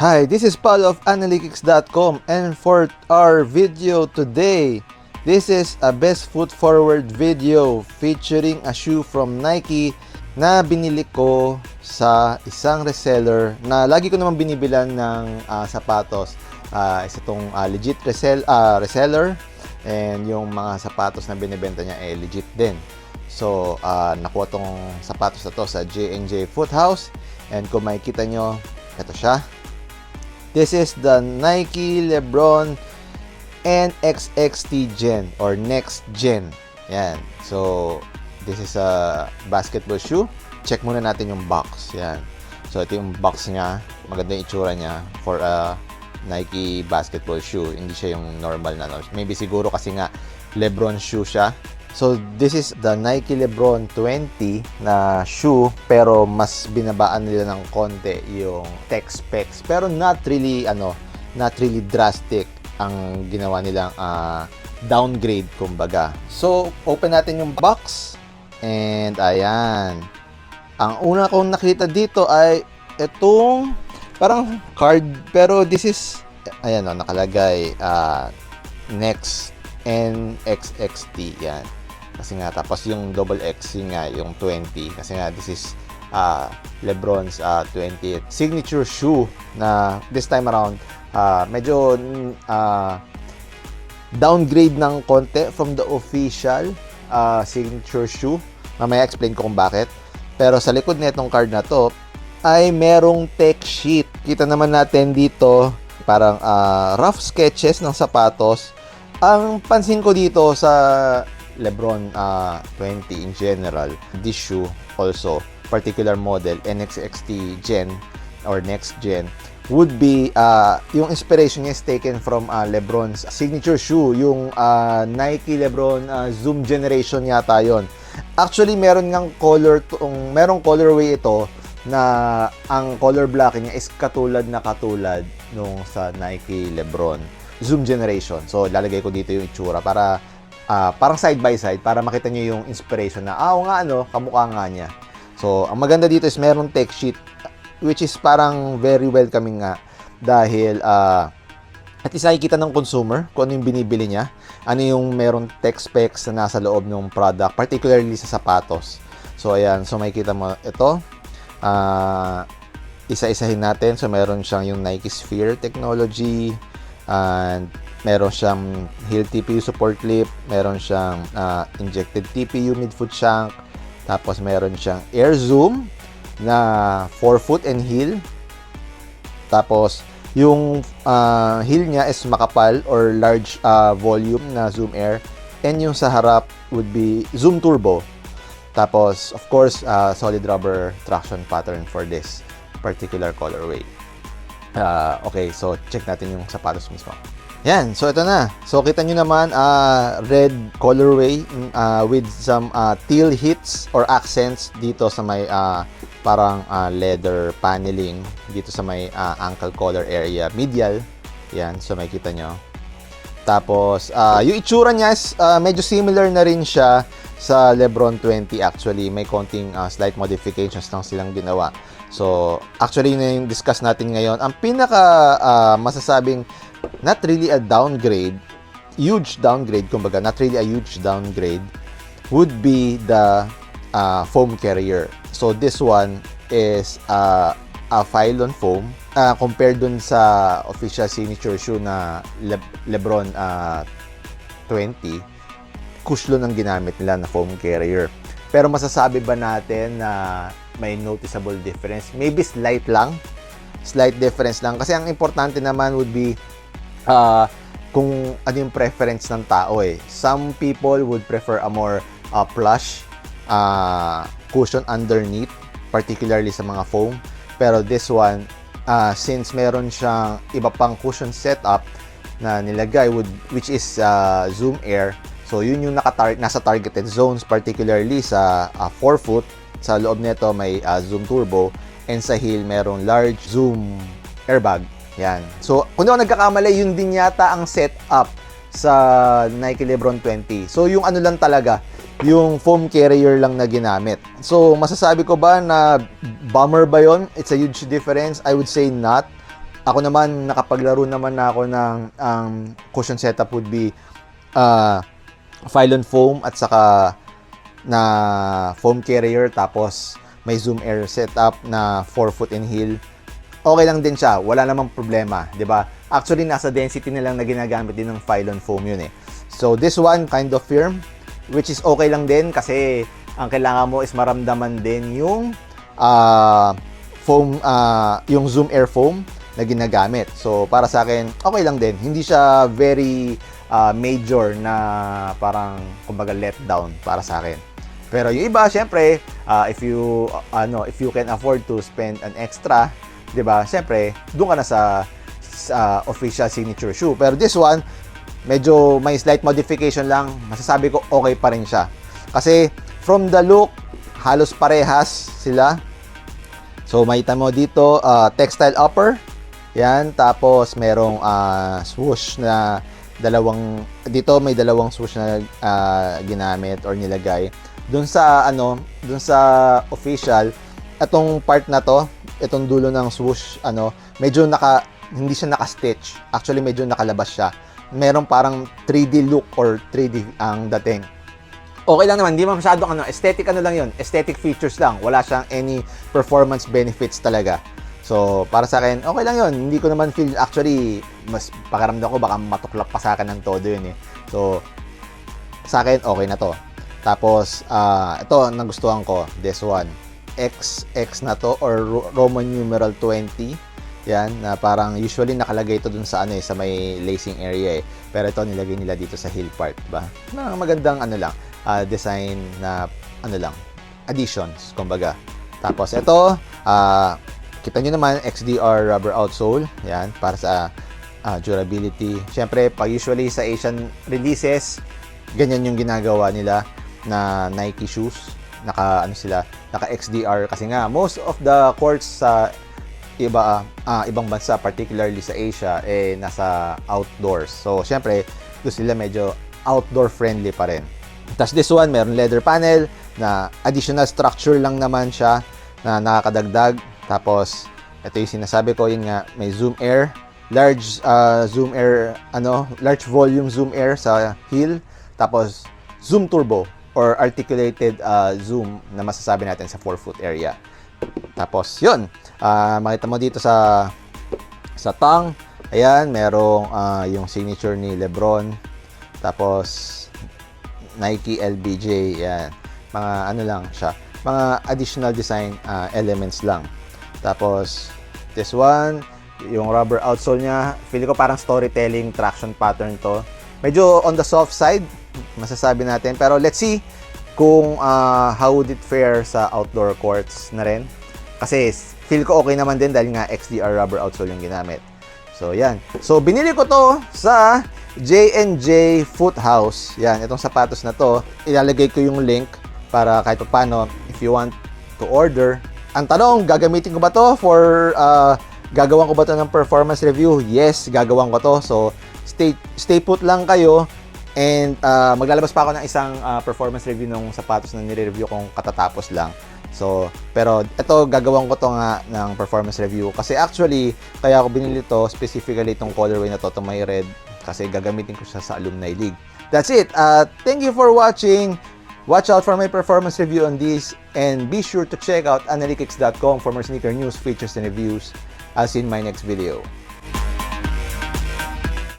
Hi, this is Paul of Analytics.com, and for our video today, this is a best foot forward video featuring a shoe from Nike na binili ko sa isang reseller na lagi ko naman binibilan ng sapatos. Isa itong legit reseller, and yung mga sapatos na binibenta niya ay legit din. So, nakuha tong sapatos na to sa J&J Foot House, and kung makikita nyo, ito siya. This is the Nike LeBron NXXT Gen or Next Gen. Yan. So, this is a basketball shoe. Check muna natin yung box. Yan. So, ito yung box niya. Maganda yung itsura niya for a Nike basketball shoe. Hindi siya yung normal na. Maybe siguro kasi nga LeBron shoe siya. So, this is the Nike LeBron 20 na shoe, pero mas binabaan nila ng konti yung tech specs. Pero not really drastic ang ginawa nilang downgrade, kumbaga. So, open natin yung box. And, ayan. Ang una kong nakita dito ay itong parang card. Pero this is, ayan o, nakalagay Next NXXT. Yan. Kasi nga, tapos yung double X, yun nga, yung 20. Kasi nga, this is LeBron's 20th signature shoe na this time around, medyo downgrade ng konti from the official signature shoe. Mamaya explain ko kung bakit. Pero sa likod nitong card na to, ay merong tech sheet. Kita naman natin dito, parang rough sketches ng sapatos. Ang pansin ko dito sa LeBron 20 in general, this shoe also, particular model, NXXT Gen or Next Gen, would be, yung inspiration niya is taken from LeBron's signature shoe, yung Nike LeBron Zoom Generation yata yon. Actually, meron ngang merong colorway ito na ang color blocking niya is katulad nung sa Nike LeBron Zoom Generation. So, lalagay ko dito yung itsura para parang side by side para makita nyo yung inspiration na, oo nga, kamukha nga niya. So, ang maganda dito is merong tech sheet, which is parang very welcoming nga dahil at least nakikita ng consumer kung ano yung binibili niya, ano yung merong tech specs na nasa loob ng product, particularly sa sapatos. So, ayan. So, makikita mo ito. Isa-isahin natin. So, meron siyang yung Nike Sphere technology, and meron siyang heel TPU support clip, meron siyang injected TPU midfoot shank, tapos meron siyang air zoom na forefoot and heel, tapos yung heel niya is makapal or large volume na zoom air, and yung sa harap would be zoom turbo. Tapos of course solid rubber traction pattern for this particular colorway. Okay, so check natin yung sapatos mismo. Yan, so ito na. So kita nyo naman, red colorway with some teal hits or accents dito sa may parang leather paneling dito sa may ankle collar area, medial. Yan, so makikita nyo. Tapos, yung itsura niya is medyo similar na rin siya sa LeBron 20 actually. May konting slight modifications lang silang ginawa. So, actually, yun yung discuss natin ngayon. Ang pinaka masasabing not really a downgrade, huge downgrade, kumbaga, not really a huge downgrade, would be the foam carrier. So, this one is a Phylon foam compared dun sa official signature shoe na LeBron 20, Cushlon ang ginamit nila na foam carrier. Pero masasabi ba natin na may noticeable difference? Maybe slight difference lang. Kasi ang importante naman would be kung ano yung preference ng tao eh. Some people would prefer a more plush cushion underneath, particularly sa mga foam. Pero this one, since meron siyang iba pang cushion setup na nilagay, which is zoom air, so yun yung nasa targeted zones, particularly sa forefoot. Sa loob nito may zoom turbo, and sa heel merong large zoom airbag. Yan. So, kung di ako nagkakamali, yun din yata ang setup sa Nike LeBron 20. So, yung ano lang talaga, yung foam carrier lang na ginamit. So, masasabi ko ba na bummer ba yon? It's a huge difference? I would say not. Ako naman, nakapaglaro naman na ako ng cushion setup would be Phylon foam at saka na foam carrier, tapos may Zoom Air setup na 4 foot in heel. Okay lang din siya, wala namang problema, 'di ba? Actually, nasa density na lang na ginagamit din ng Phylon foam yun eh. So this one kind of firm, which is okay lang din kasi ang kailangan mo is maramdaman din yung foam, yung Zoom Air foam na ginagamit. So para sa akin, okay lang din. Hindi siya very major na parang kumbaga let down para sa akin. Pero yung iba, syempre, if you can afford to spend an extra, 'di ba? Syempre, doon ka na sa official signature shoe. Pero this one, medyo may slight modification lang. Masasabi ko okay pa rin siya. Kasi from the look, halos parehas sila. So makita mo dito, textile upper. Yan, tapos merong swoosh na dito may dalawang swoosh na ginamit or nilagay. Doon sa official, itong part na to, itong dulo ng swoosh, medyo hindi siya naka-stitch. Actually, medyo nakalabas siya. Merong parang 3D look or 3D ang dating. Okay lang naman, hindi masyadong aesthetic lang yun. Aesthetic features lang. Wala siyang any performance benefits talaga. So, para sa akin, okay lang yun. Hindi ko naman feel, actually, mas pakiramdam ko baka matuklap pa sa akin ng todo yun eh. So, sa akin, okay na to. Tapos, ito, nagustuhan ko, this one. XX na to, or Roman numeral 20. Yan, na parang usually nakalagay ito dun sa sa may lacing area eh. Pero ito, nilagay nila dito sa heel part, ba? Magandang design na additions, kumbaga. Tapos ito, kita nyo naman, XDR rubber outsole. Yan, para sa durability. Siyempre, pag usually sa Asian releases, ganyan yung ginagawa nila na Nike shoes. Naka XDR kasi nga most of the courts sa ibang bansa, particularly sa Asia, nasa outdoors. So, syempre, doon sila medyo outdoor friendly pa rin. Tapos this one, meron leather panel na additional structure lang naman siya na nakakadagdag. Tapos, ito yung sinasabi ko, yun nga, may Zoom Air, large Zoom Air, large volume Zoom Air sa heel. Tapos, Zoom Turbo or articulated zoom na masasabi natin sa 4-foot area. Tapos, yun. Makita mo dito sa tongue. Ayan, merong yung signature ni Lebron. Tapos, Nike LBJ. Ayan. Mga lang siya. Mga additional design elements lang. Tapos, this one, yung rubber outsole niya, feel ko parang storytelling traction pattern to. Medyo on the soft side, masasabi natin. Pero let's see kung how would it fare sa outdoor courts na rin. Kasi feel ko okay naman din dahil nga XDR rubber outsole yung ginamit. So, yan. So, binili ko to sa J&J Foot House. Yan, itong sapatos na to. Ilalagay ko yung link para kahit paano, if you want to order. Ang tanong, gagamitin ko ba to for, gagawan ko ba to ng performance review? Yes, gagawan ko to. So, stay put lang kayo. And maglalabas pa ako ng isang performance review ng sapatos na nire-review kong katatapos lang. So, pero ito gagawin ko to nga ng performance review kasi actually kaya ako binili to, specifically itong colorway na to may red kasi gagamitin ko siya sa Alumni League. That's it. Thank you for watching. Watch out for my performance review on this and be sure to check out analytics.com for more sneaker news, features, and reviews. I'll see you in my next video.